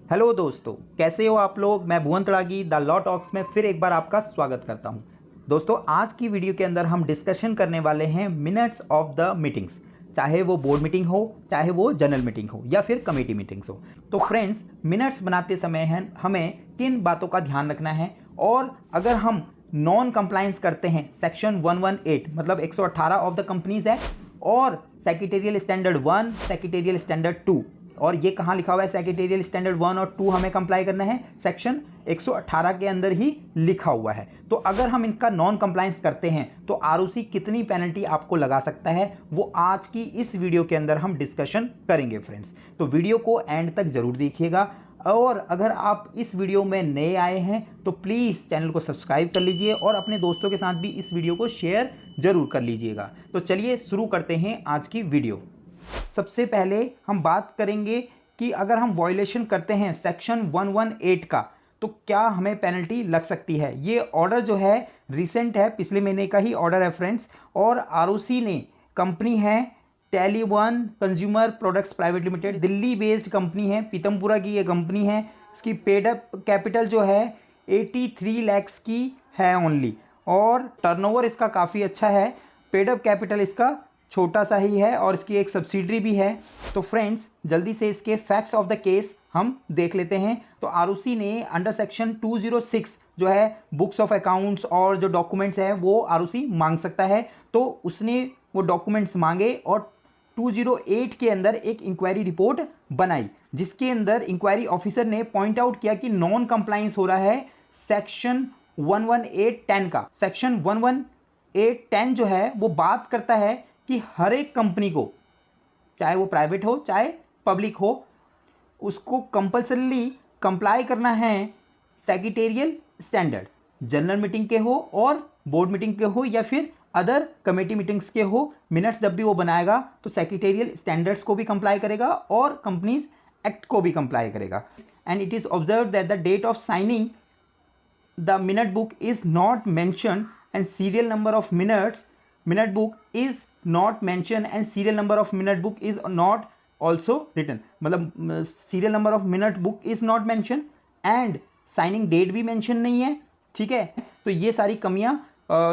Hello दोस्तों, कैसे हो आप लोग। मैं भुवन तड़ागी द लॉ टॉक्स में फिर एक बार आपका स्वागत करता हूं। दोस्तों, आज की वीडियो के अंदर हम डिस्कशन करने वाले हैं मिनट्स ऑफ द मीटिंग्स, चाहे वो बोर्ड मीटिंग हो, चाहे वो जनरल मीटिंग हो या फिर कमेटी मीटिंग्स हो। तो फ्रेंड्स, मिनट्स बनाते समय हमें किन बातों का ध्यान रखना है, और अगर हम नॉन कंप्लायंस करते हैं सेक्शन 118 मतलब 118 ऑफ द कंपनीज एक्ट और सेक्रेटेरियल स्टैंडर्ड 1, सेक्रेटेरियल स्टैंडर्ड 2, और ये कहाँ लिखा हुआ है, सेक्रेटेरियल स्टैंडर्ड 1 और 2 हमें कंप्लाई करना है, सेक्शन 118 के अंदर ही लिखा हुआ है। तो अगर हम इनका नॉन कंप्लायंस करते हैं तो आरओसी कितनी पेनल्टी आपको लगा सकता है, वो आज की इस वीडियो के अंदर हम डिस्कशन करेंगे फ्रेंड्स। तो वीडियो को एंड तक जरूर देखिएगा, और अगर आप इस वीडियो में नए आए हैं तो प्लीज़ चैनल को सब्सक्राइब कर लीजिए और अपने दोस्तों के साथ भी इस वीडियो को शेयर जरूर कर लीजिएगा। तो चलिए शुरू करते हैं आज की वीडियो। सबसे पहले हम बात करेंगे कि अगर हम वायलेशन करते हैं सेक्शन 118 का तो क्या हमें पेनल्टी लग सकती है। ये ऑर्डर जो है रिसेंट है, पिछले महीने का ही ऑर्डर है फ्रेंड्स, और आरओसी ने, कंपनी है टेली1 consumer products private limited, Delhi based company है, पीतमपुरा की ये कंपनी है। इसकी पेड अप कैपिटल जो है 83 लैक्स की है ओनली, और टर्नओवर इसका काफ़ी अच्छा है। पेड अप कैपिटल इसका छोटा सा ही है और इसकी एक सब्सिडरी भी है। तो फ्रेंड्स, जल्दी से इसके फैक्ट्स ऑफ द केस हम देख लेते हैं। तो आरओसी ने अंडर सेक्शन 206 जो है बुक्स ऑफ अकाउंट्स और जो डॉक्यूमेंट्स है वो आरओसी मांग सकता है। तो उसने वो डॉक्यूमेंट्स मांगे और 208 के अंदर एक इंक्वायरी रिपोर्ट बनाई, जिसके अंदर इंक्वायरी ऑफिसर ने पॉइंट आउट किया कि नॉन कंप्लायंस हो रहा है सेक्शन 11810 का। सेक्शन 11810 जो है वो बात करता है कि हर एक कंपनी को, चाहे वो प्राइवेट हो चाहे पब्लिक हो, उसको कंपल्सरीली कंप्लाई करना है सेक्रेटेरियल स्टैंडर्ड, जनरल मीटिंग के हो और बोर्ड मीटिंग के हो या फिर अदर कमेटी मीटिंग्स के हो। मिनट्स जब भी वो बनाएगा तो सेक्रेटेरियल स्टैंडर्ड्स को भी कंप्लाई करेगा और कंपनीज एक्ट को भी कंप्लाई करेगा। And it is observe that the date of signing the minute book is not mention and serial number of minute book is not mentioned and serial number of minute book is not also written, मतलब serial number of minute book is not mentioned and signing date भी mention नहीं है। ठीक है, तो ये सारी कमियां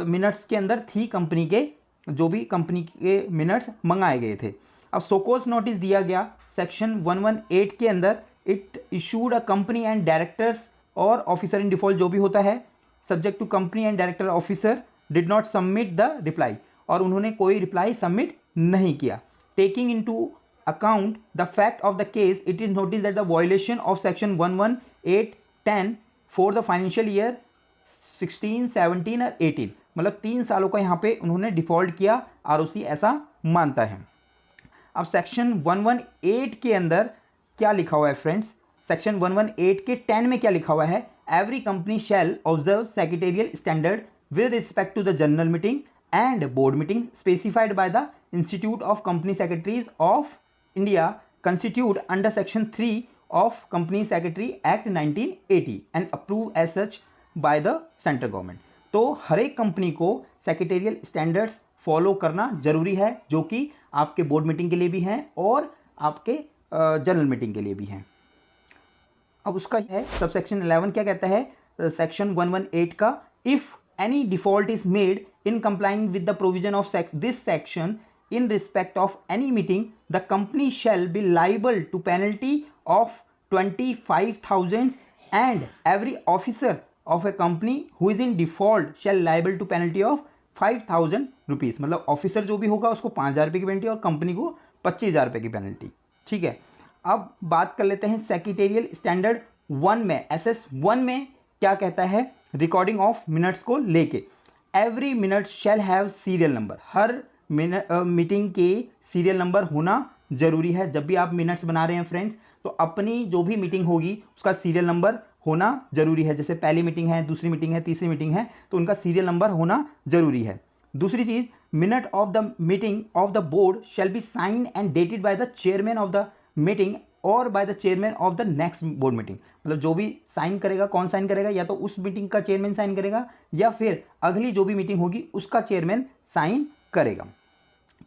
मिनट्स के अंदर थी कंपनी के, जो भी कंपनी के मिनट्स मंगाए गए थे। अब सोकोस नोटिस दिया गया सेक्शन 118 के अंदर। It issued a company and directors और ऑफिसर इन डिफॉल्ट जो भी होता है, subject to company and director officer did not submit the reply, और उन्होंने कोई रिप्लाई सबमिट नहीं किया। Taking into account the fact of the case, it is notice that the violation of section 11810 for the financial year 16, 17 और 18, मतलब 3 सालों का यहाँ पे उन्होंने डिफॉल्ट किया, आरओसी ऐसा मानता है। अब सेक्शन 118 के अंदर क्या लिखा हुआ है फ्रेंड्स, सेक्शन 118 के 10 में क्या लिखा हुआ है, every company shall observe secretarial standard with respect to the general meeting and board meeting specified by the Institute of Company Secretaries of India constituted under section 3 of Company Secretary Act 1980 and approved as such by the central government। तो हर एक company को secretarial standards follow करना जरूरी है, जो कि आपके board meeting के लिए भी हैं और आपके जनरल मीटिंग के लिए भी हैं। अब उसका है सब सेक्शन 11 क्या कहता है, सेक्शन 118 का, if any default is made in complying with the provision of this section in respect of any meeting, the company shall be liable to penalty of 25,000 and every officer of a company who is in default shall liable to penalty of 5,000 rupees। मतलब officer जो भी होगा उसको 5,000 रुपये की penalty और company को 25,000 रुपये की पेनल्टी। ठीक है, अब बात कर लेते हैं सेक्रेटेरियल स्टैंडर्ड 1 में, SS1 में क्या कहता है रिकॉर्डिंग ऑफ मिनट्स को लेके। Every minute shall have serial number, her meeting के सीरियल नंबर होना जरूरी है। जब भी आप मिनट्स बना रहे हैं फ्रेंड्स, तो अपनी जो भी मीटिंग होगी उसका सीरियल नंबर होना जरूरी है। जैसे पहली मीटिंग है, दूसरी मीटिंग है, तीसरी मीटिंग है, तो उनका सीरियल नंबर होना जरूरी है। दूसरी चीज़, minute of the meeting of the board shall be sign and dated by the chairman of the meeting और by the chairman of the next board meeting. मतलब जो भी साइन करेगा, कौन साइन करेगा, या तो उस मीटिंग का चेयरमैन साइन करेगा या फिर अगली जो भी मीटिंग होगी उसका चेयरमैन साइन करेगा।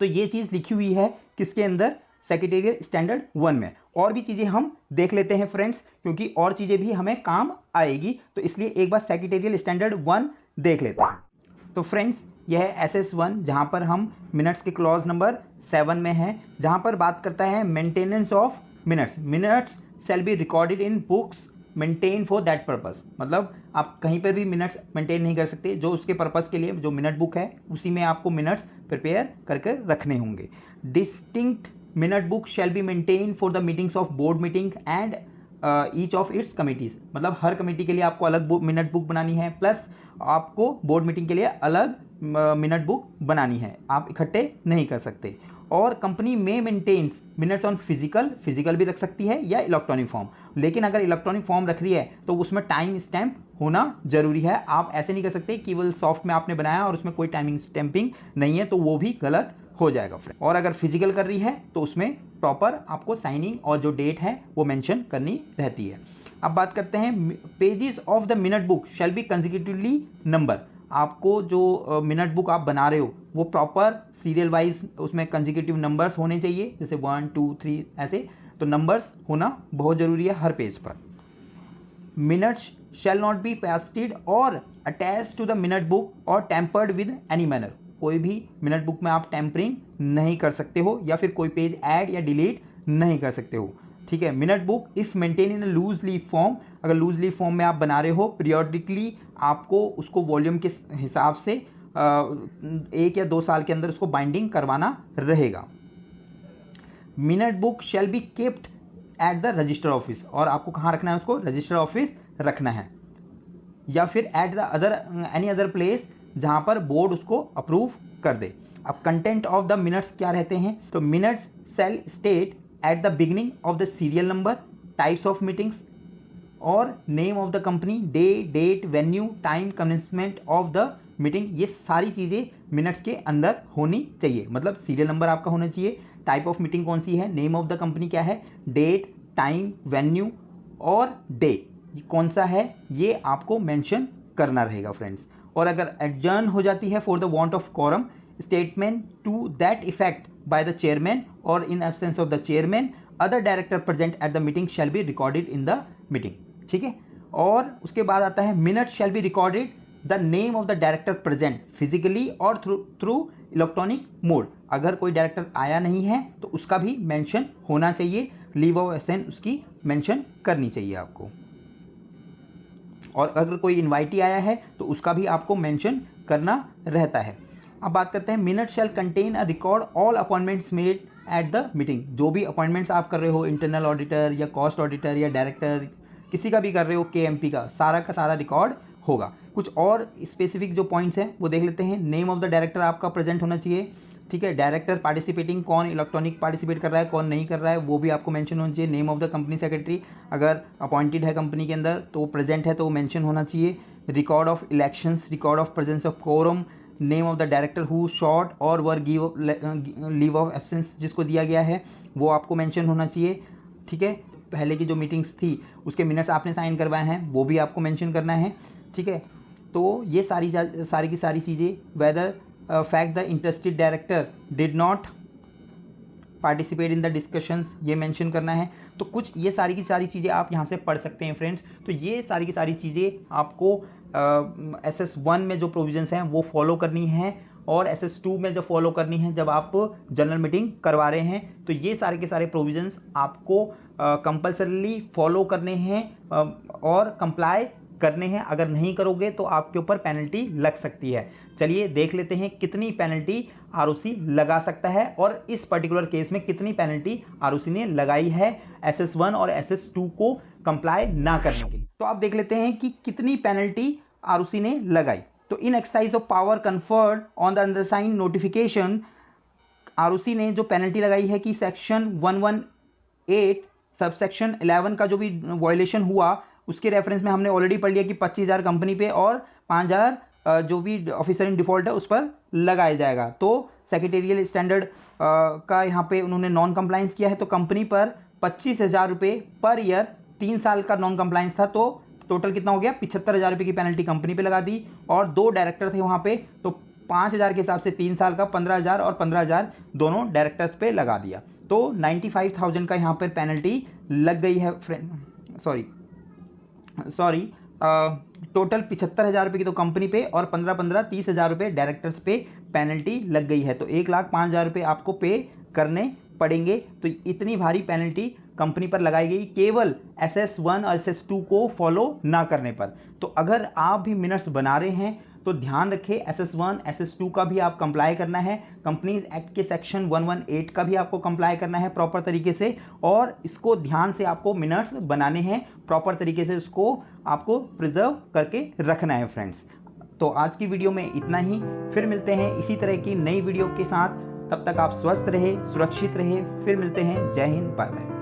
तो ये चीज़ लिखी हुई है किसके अंदर, सेक्रेटेरियल स्टैंडर्ड 1 में। और भी चीज़ें हम देख लेते हैं फ्रेंड्स, क्योंकि और चीज़ें भी हमें काम आएगी, तो इसलिए एक बार सेक्रेटेरियल स्टैंडर्ड 1 देख लेते हैं। तो फ्रेंड्स यह है SS1, जहाँ पर हम मिनट्स के क्लॉज नंबर 7 में है, जहाँ पर बात करता है maintenance of minutes. Minutes shell be recorded in books maintain for that purpose. मतलब आप कहीं पर भी मिनट्स मेंटेन नहीं कर सकते, जो उसके पर्पस के लिए जो मिनट बुक है उसी में आपको मिनट्स प्रिपेयर करके रखने होंगे। Distinct minute book shall be maintain for the meetings of board meeting and each of its committees. मतलब हर कमेटी के लिए आपको अलग मिनट बुक बनानी है, प्लस आपको बोर्ड मीटिंग के लिए अलग मिनट बुक बनानी है, आप इकट्ठे नहीं कर सकते। और कंपनी में मेंटेन्स मिनट्स ऑन फिजिकल भी रख सकती है या इलेक्ट्रॉनिक फॉर्म, लेकिन अगर इलेक्ट्रॉनिक फॉर्म रख रही है तो उसमें टाइम स्टैम्प होना जरूरी है। आप ऐसे नहीं कर सकते केवल सॉफ्ट में आपने बनाया और उसमें कोई टाइमिंग स्टैंपिंग नहीं है, तो वो भी गलत हो जाएगा फ्रेंड। और अगर फिजिकल कर रही है तो उसमें प्रॉपर आपको साइनिंग और जो डेट है वो मेंशन करनी रहती है। अब बात करते हैं pages of the minute book shall be consecutively number. आपको जो मिनट बुक आप बना रहे हो वो प्रॉपर सीरियल वाइज उसमें कंसेक्यूटिव नंबर्स होने चाहिए, जैसे 1 2 3 ऐसे, तो नंबर्स होना बहुत ज़रूरी है हर पेज पर। Minutes shall not be pasted और attach to the minute book और टेम्पर्ड विद एनी मैनर। कोई भी मिनट बुक में आप टेम्परिंग नहीं कर सकते हो या फिर कोई पेज ऐड या डिलीट नहीं कर सकते हो, ठीक है। Minute book if maintain in loose leaf form, अगर लूज लीफ फॉर्म में आप बना रहे हो, पीरियोडिकली आपको उसको वॉल्यूम के हिसाब से 1 या 2 साल के अंदर उसको बाइंडिंग करवाना रहेगा। Minute book shall be kept at the register office, और आपको कहाँ रखना है उसको, रजिस्टर ऑफिस रखना है, या फिर at the any other place जहाँ पर बोर्ड उसको अप्रूव कर दे। अब कंटेंट ऑफ द मिनट्स क्या रहते हैं, तो minutes shall state at the beginning of the serial number, types of meetings और name of the company, day date venue time commencement of the meeting. ये सारी चीज़ें मिनट्स के अंदर होनी चाहिए। मतलब सीरियल नंबर आपका होना चाहिए, टाइप ऑफ मीटिंग कौन सी है, नेम ऑफ द कंपनी क्या है, डेट टाइम वेन्यू और डे कौन सा है, ये आपको मेंशन करना रहेगा फ्रेंड्स। और अगर एडजर्न हो जाती है for the want of quorum, statement to that effect by the chairman और in absence of the chairman other director present at the meeting shall be recorded in the meeting, ठीक है। और उसके बाद आता है minute shall be recorded the name of the director present physically और through electronic mode. अगर कोई डायरेक्टर आया नहीं है तो उसका भी मेंशन होना चाहिए, लीव ऑफ एब्सेंस उसकी मेंशन करनी चाहिए आपको। और अगर कोई इन्वाइटी आया है तो उसका भी आपको मेंशन करना रहता है। अब बात करते हैं minute shall contain a record all appointments made at the meeting. जो भी अपॉइंटमेंट्स आप कर रहे हो, इंटरनल ऑडिटर या कॉस्ट ऑडिटर या डायरेक्टर किसी का भी कर रहे हो, KMP का सारा रिकॉर्ड होगा। कुछ और स्पेसिफिक जो पॉइंट्स हैं वो देख लेते हैं। नेम ऑफ द डायरेक्टर आपका प्रेजेंट होना चाहिए, ठीक है। डायरेक्टर पार्टिसिपेटिंग, कौन इलेक्ट्रॉनिक पार्टिसिपेट कर रहा है कौन नहीं कर रहा है वो भी आपको मेंशन होना चाहिए। Name of the company secretary, अगर अपॉइंटेड है कंपनी के अंदर तो प्रेजेंट है तो वो मेंशन होना चाहिए। Record of elections, record of presence of quorum, name of the director who sought और were give leave of absence जिसको दिया गया है वो आपको मेंशन होना चाहिए, ठीक है। पहले की जो मीटिंग्स थी उसके मिनट्स आपने साइन करवाए हैं वो भी आपको मेंशन करना है, ठीक है। तो ये सारी की सारी चीज़ें, whether fact the interested director did not participate in the discussions, ये मेंशन करना है। तो कुछ ये सारी की सारी चीज़ें आप यहाँ से पढ़ सकते हैं फ्रेंड्स। तो ये सारी की सारी चीज़ें आपको SS1 में जो प्रोविजंस हैं वो फॉलो करनी है, और SS2 में जो फॉलो करनी है जब आप जनरल मीटिंग करवा रहे हैं। तो ये सारे के सारे प्रोविजंस आपको कंपल्सरीली फॉलो करने हैं और कंप्लाई करने हैं। अगर नहीं करोगे तो आपके ऊपर पेनल्टी लग सकती है। चलिए देख लेते हैं कितनी पेनल्टी ROC लगा सकता है और इस पर्टिकुलर केस में कितनी पेनल्टी ROC ने लगाई है SS1 और SS2 को कंप्लाई ना करने के लिए। तो आप देख लेते हैं कि कितनी पेनल्टी ROC ने लगाई। तो in exercise of power conferred on the undersign notification, ROC ने जो पेनल्टी लगाई है कि सेक्शन 118 सबसेक्शन 11 का जो भी वायलेशन हुआ उसके रेफरेंस में हमने ऑलरेडी पढ़ लिया कि 25,000 कंपनी पे और 5,000 जो भी ऑफिसर इन डिफ़ॉल्ट है उस पर लगाया जाएगा। तो सेक्रेटेरियल स्टैंडर्ड का यहाँ पे उन्होंने नॉन कंप्लाइंस किया है, तो कंपनी पर 25,000 रुपये पर ईयर 3 साल का नॉन कंप्लाइंस था, तो टोटल कितना हो गया 75,000 रुपये की पेनल्टी कंपनी पे लगा दी। और 2 डायरेक्टर थे वहाँ पे, तो 5,000 के हिसाब से 3 साल का 15,000 और 15,000 दोनों डायरेक्टर्स पे लगा दिया। तो 95,000 का यहाँ पर पेनल्टी लग गई है फ्रेंड, सॉरी टोटल 75,000 रुपये की तो कंपनी पे और 15-15 30,000 रुपये डायरेक्टर्स पे पेनल्टी लग गई है। तो 1,05,000 रुपये आपको पे करने पड़ेंगे। तो इतनी भारी पेनल्टी कंपनी पर लगाई गई केवल SS1 और SS2 को फॉलो ना करने पर। तो अगर आप भी मिनट्स बना रहे हैं तो ध्यान रखें, SS1 SS2 का भी आप कंप्लाई करना है, कंपनीज एक्ट के सेक्शन 118 का भी आपको कंप्लाई करना है प्रॉपर तरीके से, और इसको ध्यान से आपको मिनट्स बनाने हैं प्रॉपर तरीके से, उसको आपको प्रिजर्व करके रखना है फ्रेंड्स। तो आज की वीडियो में इतना ही, फिर मिलते हैं इसी तरह की नई वीडियो के साथ। तब तक आप स्वस्थ रहे, सुरक्षित रहे, फिर मिलते हैं। जय हिंद, बाय बाय।